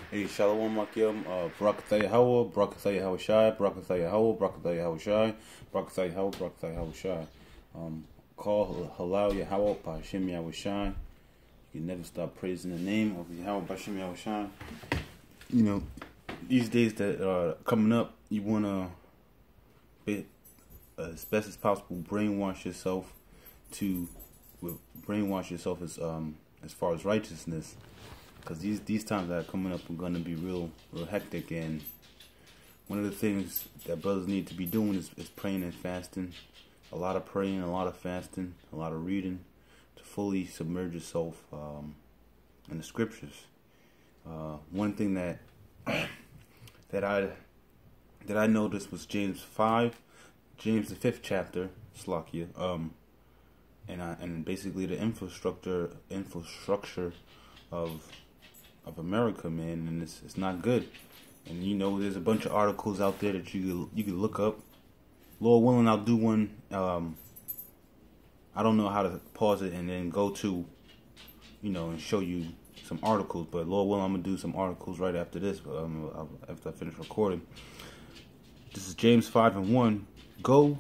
Hey, Shalom Makim, Barakatah Yahweh, Barakatah Yahweh Shai, Barakatah Yahweh, Barakatah Yahweh Shai, Barakatah Yahweh, Barakatah Yahweh Shai. Call Halal Yahweh by Hashem Yahweh Shai. You can never stop praising the name of Yahweh by Hashem Yahweh Shai. You know, these days that are coming up, you want to, as best as possible, brainwash yourself as far as righteousness. Because these times that are coming up are going to be real hectic, and one of the things that brothers need to be doing is praying and fasting. A lot of praying, a lot of fasting, a lot of reading to fully submerge yourself in the scriptures. One thing that I noticed was James the 5th chapter, Slakia, and basically the infrastructure of America, man, and it's not good. And you know, there's a bunch of articles out there that you could look up. Lord willing, I'll do one. I don't know how to pause it and then go to, and show you some articles. But Lord willing, I'm gonna do some articles right after this. After I finish recording. This is James 5:1. Go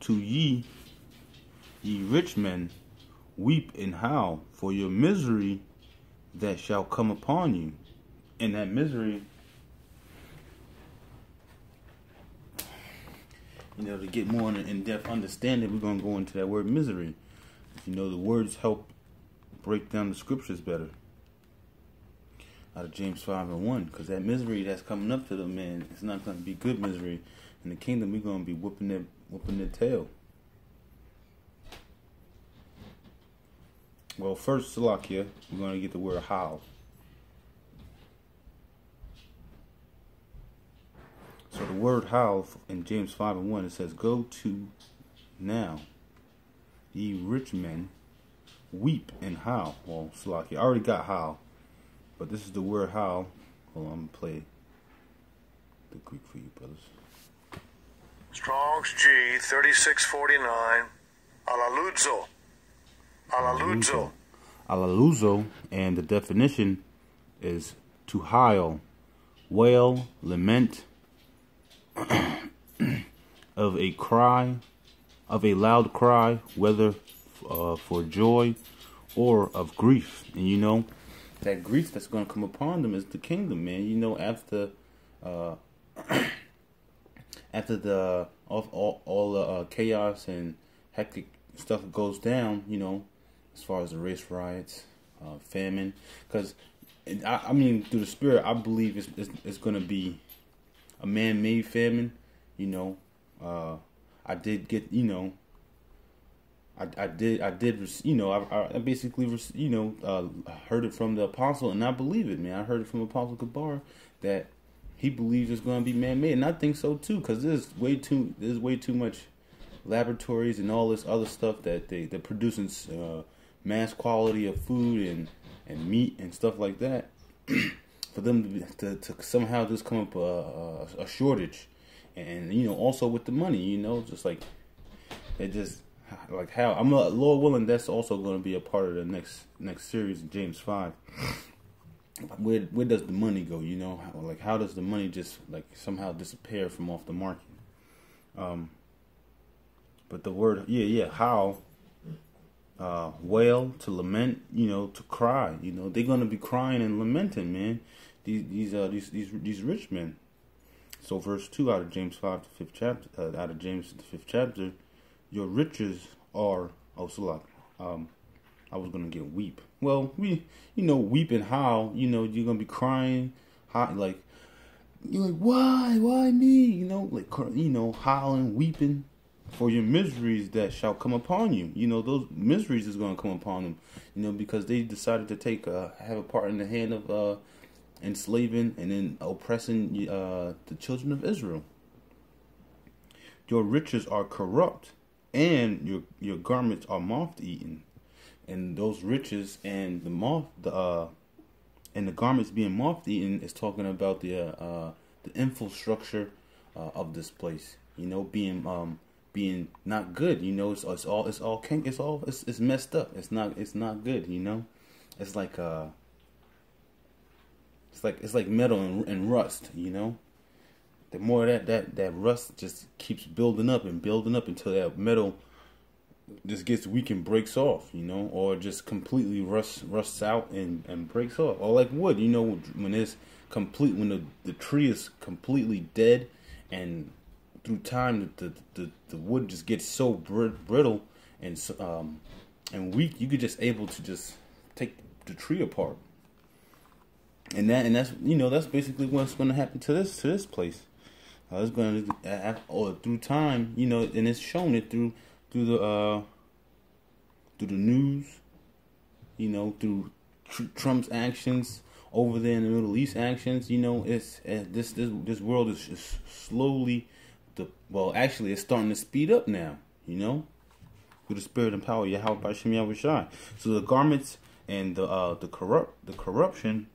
to ye rich men, weep and howl for your misery that shall come upon you. And that misery, to get more in-depth understanding, we're going to go into that word misery. The words help break down the scriptures better. Out of James 5:1, because that misery that's coming up to them, man, it's not going to be good misery. In the kingdom, we're going to be whooping their tail. Well, first, Salakia, we're going to get the word how. So the word how in James 5:1, it says, go to now, ye rich men, weep and howl. Well, Salakia, I already got how, but this is the word how. Hold on, I'm going to play the Greek for you, brothers. Strong's G 3649, alaluzo. Alaluzo, and the definition is to howl, wail, lament, of a loud cry, whether for joy or of grief. And that grief that's going to come upon them is the kingdom, man. After all the chaos and hectic stuff goes down, as far as the race riots, famine, because I mean, through the spirit, I believe it's going to be a man-made famine. I did get, I basically, heard it from the apostle, and I believe it, man. I heard it from Apostle Kabar that he believes it's going to be man-made, and I think so too, because there's way too much laboratories and all this other stuff that they're producing mass quality of food and meat and stuff like that for them to somehow just come up a shortage. And also with the money, just like it just like how I'm Lord willing, that's also going to be a part of the next series of James 5. Where does the money go? How does the money just like somehow disappear from off the market? But the word how, wail, to lament, to cry. They're gonna be crying and lamenting, man. These rich men. So verse 2 out of James 5 the 5th chapter, out of James the 5th chapter, your riches are I was gonna get weep. Well, weep and howl. You're gonna be crying, like you're like, why me? Howling, weeping for your miseries that shall come upon you. Those miseries is gonna come upon them. Because they decided to have a part in the hand of enslaving and then oppressing the children of Israel. Your riches are corrupt, and your garments are moth-eaten. And those riches and the garments being moth-eaten is talking about the infrastructure of this place. Being not good. It's messed up. It's not good. It's like It's like metal and rust, you know. The more that rust just keeps building up until that metal just gets weak and breaks off, you know, or just completely rusts out and breaks off. Or like wood, you know, when the tree is completely dead, and through time the wood just gets so brittle and weak, you could just able to just take the tree apart. And that's you know, that's basically what's going to happen to this place. It's going to through time, you know, and it's shown it through the news, you know, through Trump's actions over there in the Middle East actions. You know, it's this world is slowly actually it's starting to speed up now. You know, through the spirit and power of Yahweh B'Shem Yahweh Shai. So the garments and the corruption,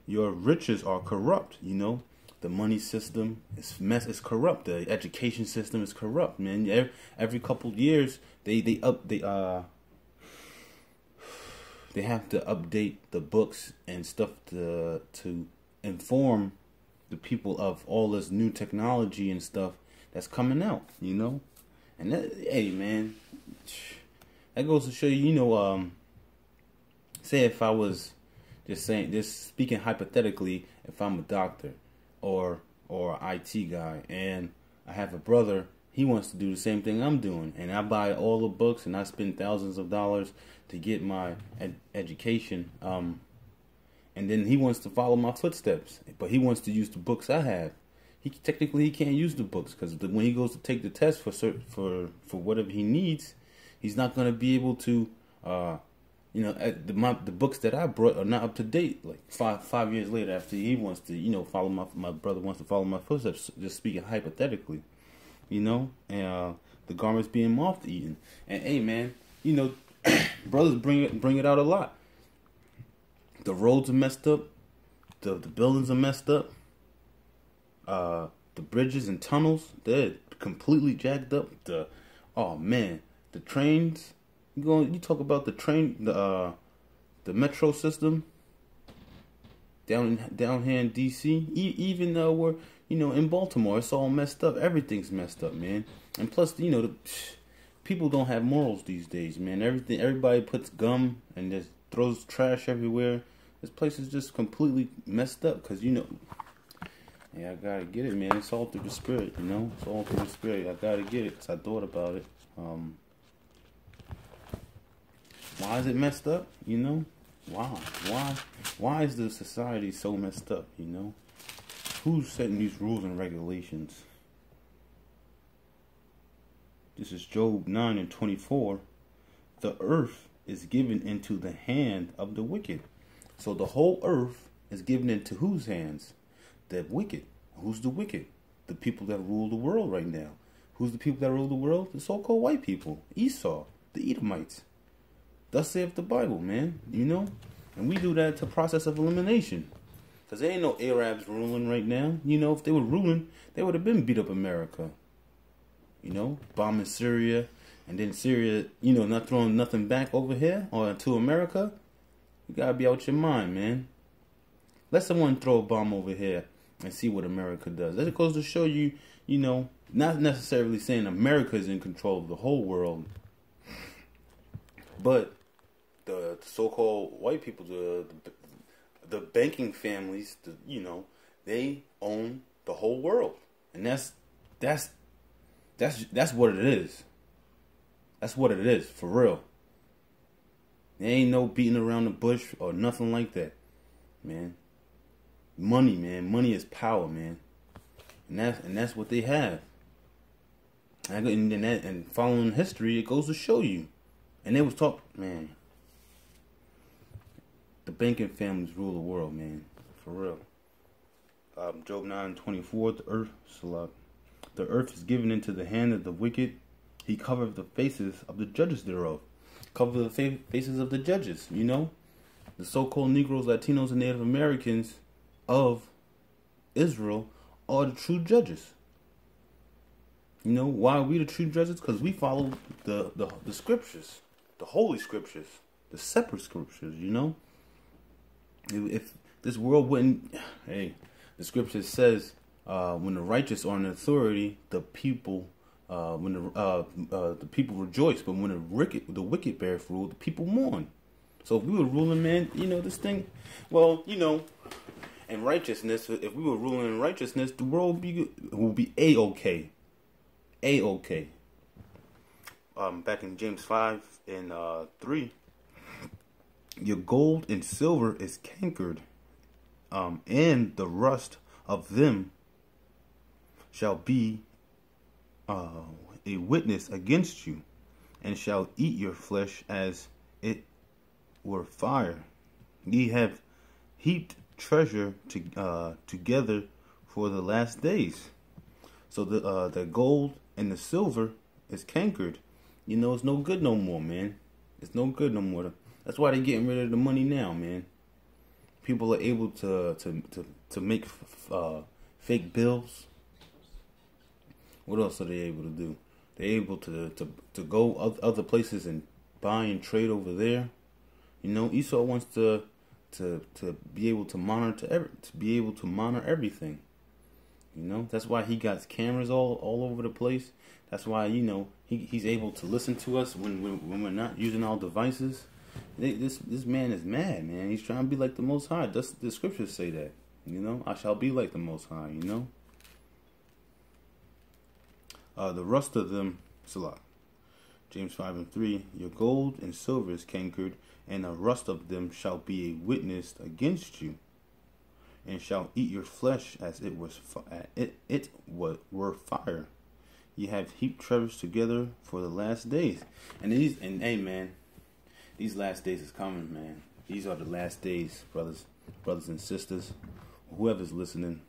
your riches are corrupt. You know. The money system is corrupt. The education system is corrupt, man. Every couple of years, they have to update the books and stuff to inform the people of all this new technology and stuff that's coming out, you know. And hey, man, that goes to show you, you know. Say if I was just speaking hypothetically, if I'm a doctor or an IT guy, and I have a brother, he wants to do the same thing I'm doing, and I buy all the books and I spend thousands of dollars to get my education, and then he wants to follow my footsteps, but he wants to use the books I have. He can't use the books, because when he goes to take the test for whatever he needs, he's not going to be able to you know, the books that I brought are not up to date. Like five years later, after he wants to, you know, follow my brother wants to follow my footsteps. Just speaking hypothetically, you know, and the garments being moth eaten. And hey, man, you know, brothers bring it out a lot. The roads are messed up. The buildings are messed up. The bridges and tunnels, they're completely jacked up. Oh man, the trains. You talk about the train, the metro system down here in DC. Even though we're, you know, in Baltimore, it's all messed up. Everything's messed up, man. And plus, you know, people don't have morals these days, man. Everybody puts gum and just throws trash everywhere. This place is just completely messed up, because, you know, yeah, I gotta get it, man. It's all through the spirit, you know. It's all through the spirit. I gotta get it, because I thought about it. Why is it messed up? You know? Why is the society so messed up, you know? Who's setting these rules and regulations? This is Job 9:24. The earth is given into the hand of the wicked. So the whole earth is given into whose hands? The wicked. Who's the wicked? The people that rule the world right now. Who's the people that rule the world? The so-called white people. Esau. The Edomites. Thus saith the Bible, man, you know? And we do that to process of elimination. Because there ain't no Arabs ruling right now. You know, if they were ruling, they would have been beat up America. You know, bombing Syria, and then Syria, you know, not throwing nothing back over here or to America. You gotta be out your mind, man. Let someone throw a bomb over here and see what America does. That goes to show you, you know, not necessarily saying America is in control of the whole world, but the so-called white people, the banking families, you know, they own the whole world, and that's what it is. That's what it is, for real. There ain't no beating around the bush or nothing like that, man. Money, man. Money is power, man. And that's what they have. And following history, it goes to show you. And they was talking, man. The banking families rule the world, man. For real. Job 9:24. The earth is given into the hand of the wicked. He covered the faces of the judges thereof. Cover the faces of the judges, you know? The so-called Negroes, Latinos, and Native Americans of Israel are the true judges. You know, why are we the true judges? Because we follow the scriptures, the holy scriptures, the separate scriptures, you know? If This world wouldn't. Hey, the scripture says, when the righteous are in authority, the people, the people rejoice. But when the wicked bear rule, the people mourn. So if we were ruling, man, this thing, well, in righteousness, if we were ruling in righteousness, the world will be A-okay. A-okay. Back in James 5 and 3, your gold and silver is cankered, and the rust of them shall be a witness against you, and shall eat your flesh as it were fire. Ye have heaped treasure together for the last days. So the gold and the silver is cankered. It's no good no more, man. It's no good no more. That's why they're getting rid of the money now, man. People are able to make fake bills. What else are they able to do? They're able to go other places and buy and trade over there. Esau wants to be able to monitor everything. That's why he got cameras all over the place. That's why he's able to listen to us when we're not using our devices. This man is mad, man. He's trying to be like the Most High. The scriptures say that. I shall be like the Most High. The rust of them, Salah. James 5 and 3. Your gold and silver is cankered, and the rust of them shall be a witness against you, and shall eat your flesh as it were fire. Ye have heaped treasures together for the last days. And hey man, these last days is coming, man. These are the last days, brothers and sisters, whoever's listening.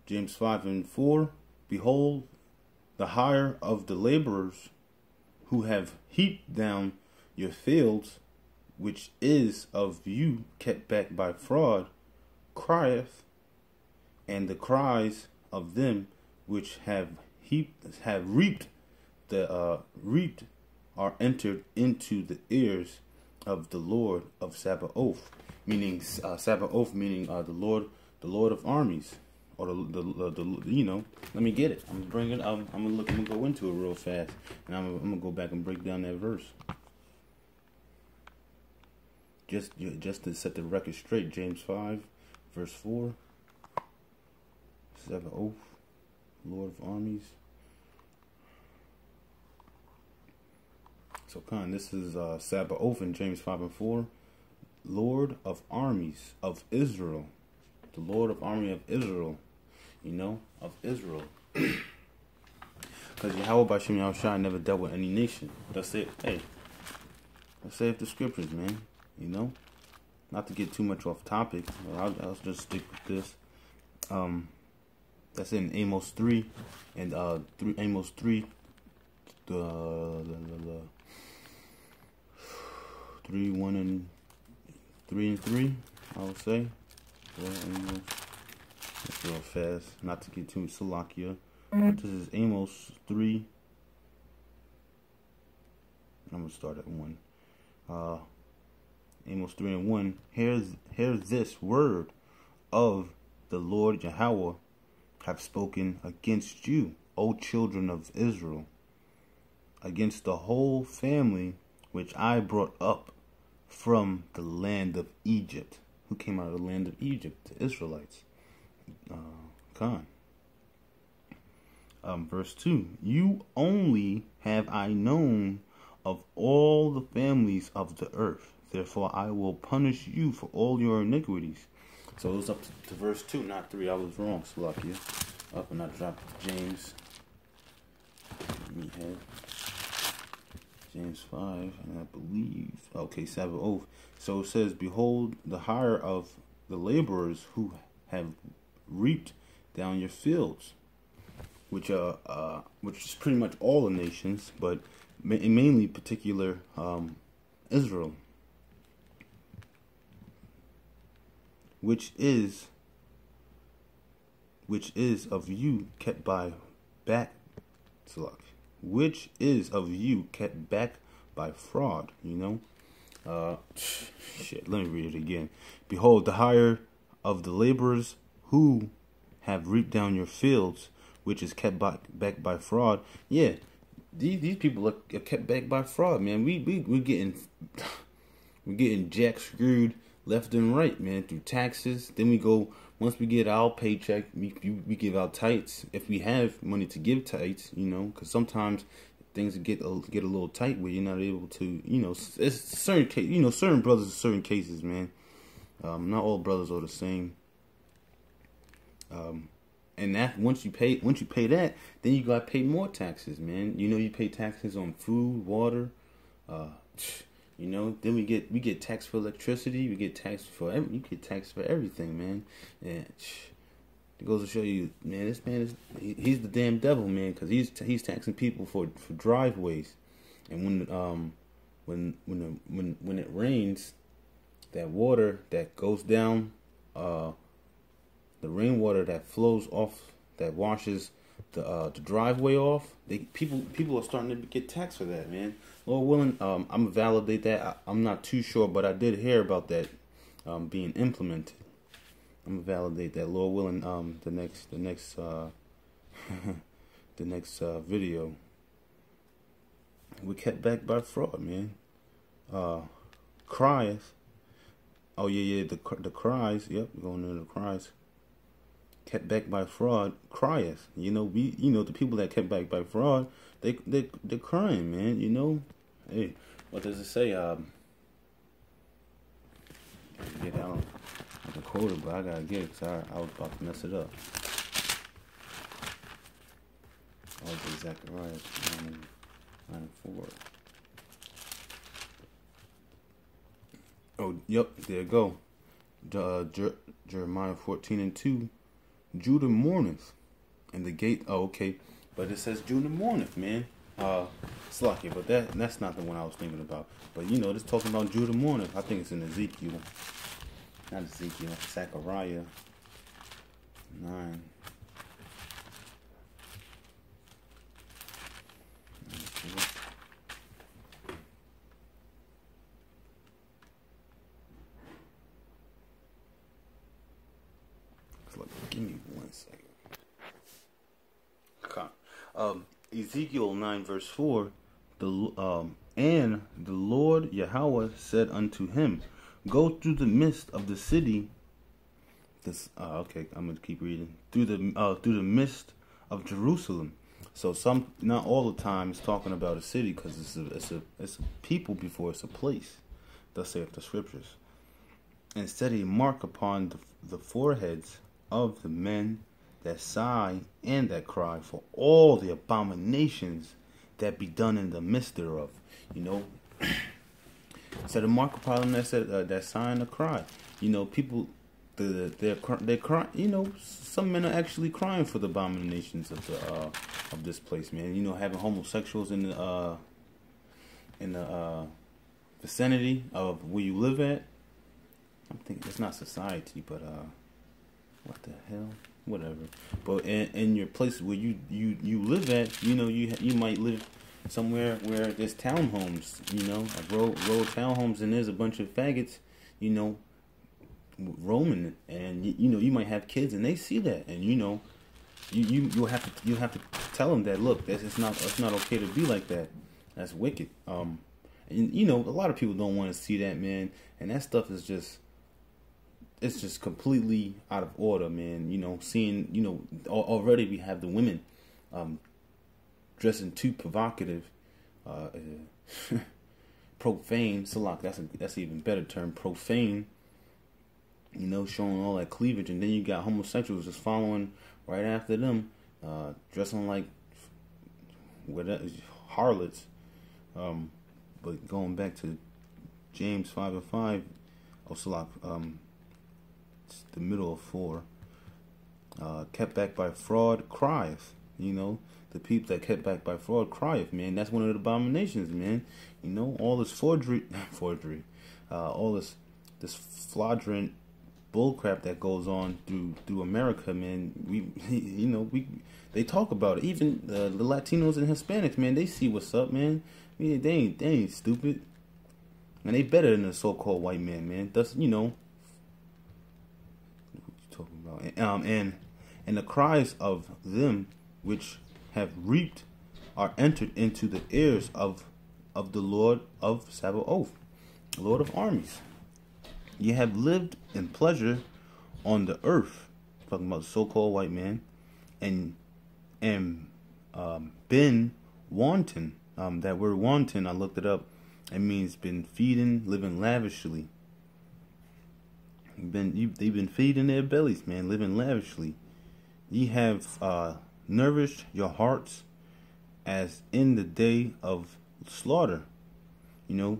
James 5 and 4. Behold, the hire of the laborers who have heaped down your fields, which is of you kept back by fraud, crieth, and the cries of them which have reaped are entered into the ears of the Lord of Sabaoth, meaning Sabaoth, meaning the Lord of armies, or the Let me get it. I'm gonna bring it. I'm gonna go into it real fast, and I'm gonna go back and break down that verse. Just to set the record straight, James 5, verse 4. Sabaoth, Lord of armies. So, this is Sabaoth in James 5 and 4. Lord of armies of Israel. The Lord of army of Israel. Of Israel. Because Yahweh Bashim Yahushua never dealt with any nation. That's it. Hey, let's save the scriptures, man. Not to get too much off topic. I'll just stick with this. That's in Amos 3 and Amos 3. The 3, 1 and 3 and 3. I would say. That's real fast. Not to get too much Salakia. This is Amos 3. I'm gonna start at 1. Amos 3 and 1. Here's this word of the Lord Yahweh have spoken against you, O children of Israel, against the whole family which I brought up from the land of Egypt. Who came out of the land of Egypt? The Israelites. Verse 2. You only have I known of all the families of the earth. Therefore I will punish you for all your iniquities. So it was up to verse 2, not 3. I was wrong, Salakia. Up and I dropped James. Let me have James 5, and I believe, okay, Sabaoth. So it says, behold, the hire of the laborers who have reaped down your fields, which is pretty much all the nations, but mainly particular Israel, which is of you kept back by fraud, Shit, let me read it again. Behold, the hire of the laborers who have reaped down your fields, which is kept back by fraud. Yeah, these people are kept back by fraud, man. We're getting jack screwed left and right, man, through taxes. Then we go, once we get our paycheck, we give out tithes if we have money to give tithes, you know, because sometimes things get a little tight where you're not able to, you know, it's certain case, you know, certain brothers in certain cases, man. Not all brothers are the same. And that once you pay that, then you gotta pay more taxes, man. You know, you pay taxes on food, water, you know. Then we get taxed for electricity. We get taxed for everything, man. And it goes to show you, man. This man he's the damn devil, man, because he's taxing people for driveways, and when it rains, that water that goes down, the rainwater that flows off, that washes the driveway off, people are starting to get taxed for that, man. Lord willing, I'm gonna validate that. I'm not too sure, but I did hear about that being implemented. I'm gonna validate that, Lord willing. The next the next video. We kept back by fraud, man. Cries. Oh yeah, the cries. Yep, going into the cries. Kept back by fraud, crieth. You know, the people that kept back by fraud, they're crying, man. You know, hey, what does it say? Get out the quote, but I gotta get it because I was about to mess it up. Oh, it's Zechariah 9:4. Oh, yep, there you go. Jeremiah 14:2. Judah mourneth, and the gate. Oh, okay, but it says Judah mourneth, man. Slocky, but that's not the one I was thinking about. But you know, it's talking about Judah mourneth. I think it's in Ezekiel, not Ezekiel. Zechariah 9. Give me 1 second. Okay. Ezekiel 9 verse 4. And the Lord Yahweh said unto him, go through the midst of the city. This okay, I'm gonna keep reading. Through the midst of Jerusalem. So not all the time it's talking about a city, because it's a people before it's a place. Thus saith the scriptures. And set a mark upon the foreheads of the men that sigh and that cry for all the abominations that be done in the midst thereof. You know, set a mark upon them that sigh and cry. You know, people they're crying. You know, some men are actually crying for the abominations of this place, man. You know, having homosexuals in the vicinity of where you live at. I'm thinking it's not society, but what the hell? Whatever. But in your place where you live at, you know, you might live somewhere where there's townhomes, you know, a row of townhomes, and there's a bunch of faggots, you know, roaming, and you know, you might have kids, and they see that, and you know, you'll have to tell them that, look, it's not okay to be like that. That's wicked. And you know, a lot of people don't want to see that, man, and that stuff is just. It's just completely out of order, man. You know, seeing, you know, already we have the women dressing too provocative, profane. Salak, that's an even better term, profane. You know, showing all that cleavage, and then you got homosexuals just following right after them, dressing like harlots. But going back to James 5:5, Salak. The middle of 4. Kept back by fraud crieth. You know, the people that kept back by fraud crieth, man. That's one of the abominations, man. You know, all this forgery, all this fraudulent bullcrap that goes on through America, man. They talk about it. Even the Latinos and Hispanics, man, they see what's up, man. I mean, they ain't stupid. And they better than the so-called white man. That's, you know, what you talking about? And the cries of them which have reaped are entered into the ears of the Lord of Sabaoth, Lord of armies. Ye have lived in pleasure on the earth, talking about the so-called white man, and been wanton. That word wanton, I looked it up. It means been feeding, living lavishly. They've been feeding their bellies, man, living lavishly. Ye have nourished your hearts as in the day of slaughter. You know,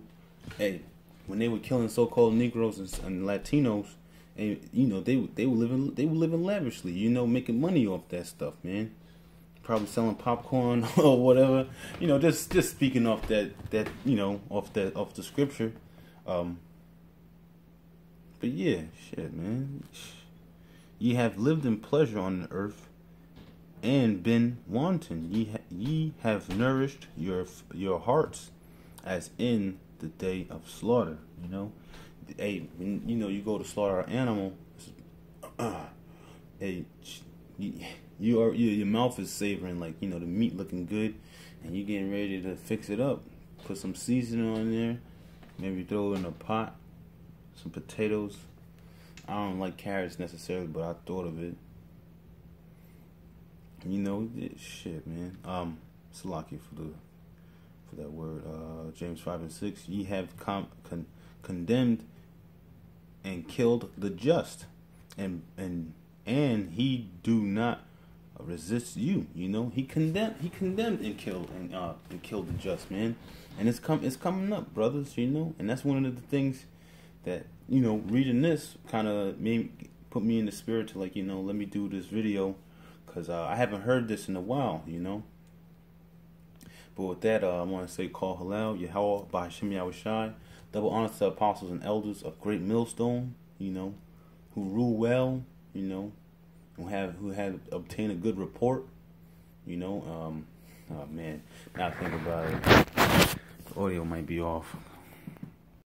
hey, when they were killing so-called Negroes and Latinos, and you know they were living lavishly. You know, making money off that stuff, man. Probably selling popcorn or whatever. You know, just speaking off that you know off the scripture. But yeah, shit, man. Ye have lived in pleasure on the earth, and been wanton. Ye have nourished your hearts, as in the day of slaughter. You know, hey, when, you know, you go to slaughter an animal. Hey, your mouth is savoring, like, you know, the meat looking good, and you getting ready to fix it up. Put some seasoning on there, maybe throw it in a pot, some potatoes. I don't like carrots necessarily, but I thought of it. You know, shit, man. Salaki for that word. James 5:6. Ye have condemned and killed the just, and he do not resist you. You know, he condemned and killed the just, man. And it's coming up, brothers. You know, and that's one of the things that, you know, reading this kind of put me in the spirit to, like, you know, let me do this video, because I haven't heard this in a while, you know. But with that, I want to say, call Halal, Yahweh, by Hashem Yahushai. Double honor to the apostles and elders of Great Millstone, you know, who rule well, you know, who had obtained a good report, you know. Oh man, now I think about it, the audio might be off.